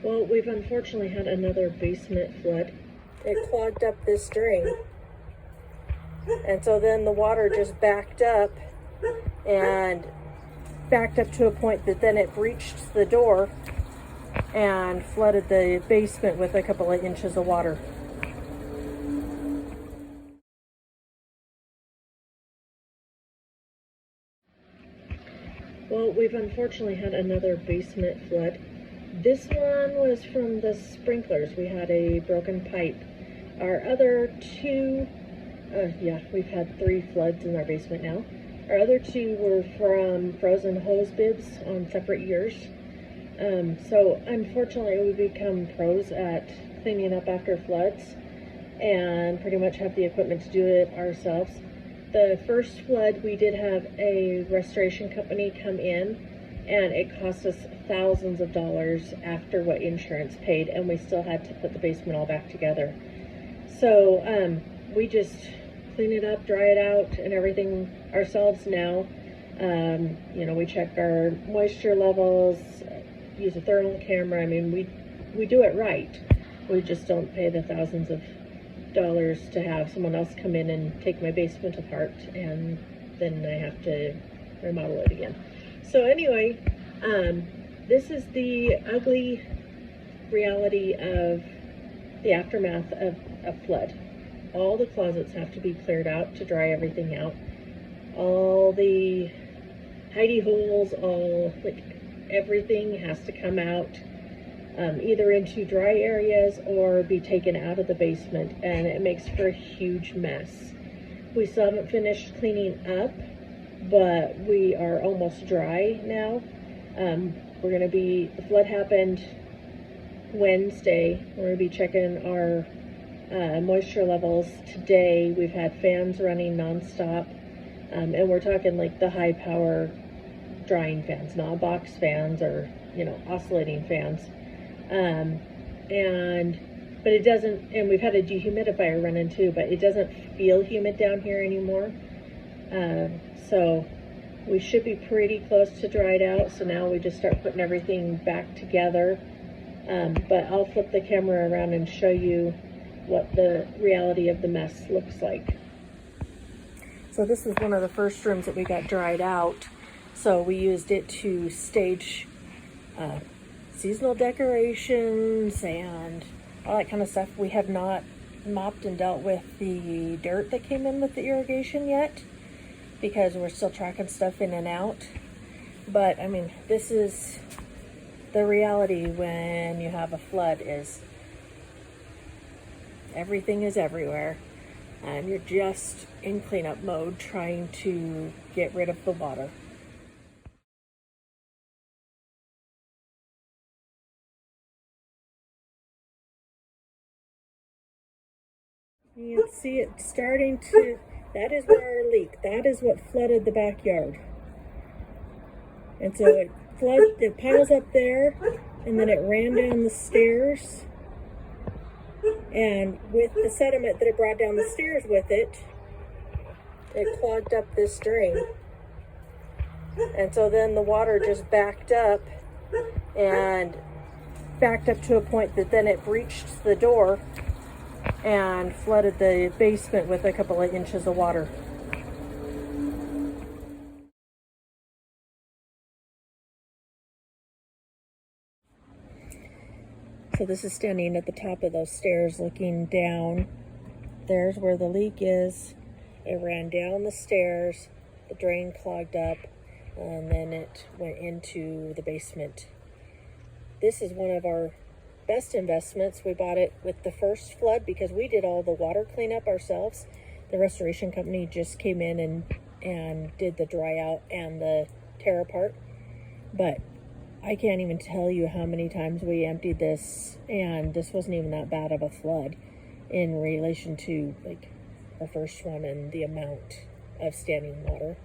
Well, we've unfortunately had another basement flood. It clogged up this drain. And so then the water just backed up to a point that then it breached the door and flooded the basement with a couple of inches of water. Well, we've unfortunately had another basement flood. This one was from the sprinklers. We had a broken pipe. Our other two, we've had 3 floods in our basement now. Our other 2 were from frozen hose bibs on separate years. So unfortunately we become pros at cleaning up after floods and pretty much have the equipment to do it ourselves. The first flood, we did have a restoration company come in, and it cost us thousands of dollars after what insurance paid, and we still had to put the basement all back together. So we just clean it up, dry it out, and everything ourselves now. We check our moisture levels, use a thermal camera. I mean, we do it right. We just don't pay the thousands of dollars to have someone else come in and take my basement apart, and then I have to remodel it again. So anyway, this is the ugly reality of the aftermath of a flood. All the closets have to be cleared out to dry everything out. All the hidey holes, everything has to come out, either into dry areas or be taken out of the basement, and it makes for a huge mess. We still haven't finished cleaning up, but we are almost dry now. The flood happened Wednesday. We're going to be checking our moisture levels today. We've had fans running nonstop, and we're talking like the high power drying fans, not box fans or oscillating fans. But it doesn't, and we've had a dehumidifier running too, but it doesn't feel humid down here anymore. So we should be pretty close to dried out. So now we just start putting everything back together. But I'll flip the camera around and show you what the reality of the mess looks like. So this is one of the first rooms that we got dried out. So we used it to stage seasonal decorations and all that kind of stuff. We have not mopped and dealt with the dirt that came in with the irrigation yet, because we're still tracking stuff in and out. But I mean, this is the reality when you have a flood, is everything is everywhere and you're just in cleanup mode trying to get rid of the water. You can see it starting to, that is where our leak, that is what flooded the backyard. And so it piles up there, and then it ran down the stairs. And with the sediment that it brought down the stairs with it, it clogged up this drain. And so then the water just backed up to a point that then it breached the door and flooded the basement with a couple of inches of water. So this is standing at the top of those stairs looking down. There's where the leak is. It ran down the stairs, the drain clogged up, and then it went into the basement. This is one of our best investments. We bought it with the first flood because we did all the water cleanup ourselves. The restoration company just came in and did the dry out and the tear apart. But I can't even tell you how many times we emptied this, and this wasn't even that bad of a flood in relation to like our first one and the amount of standing water.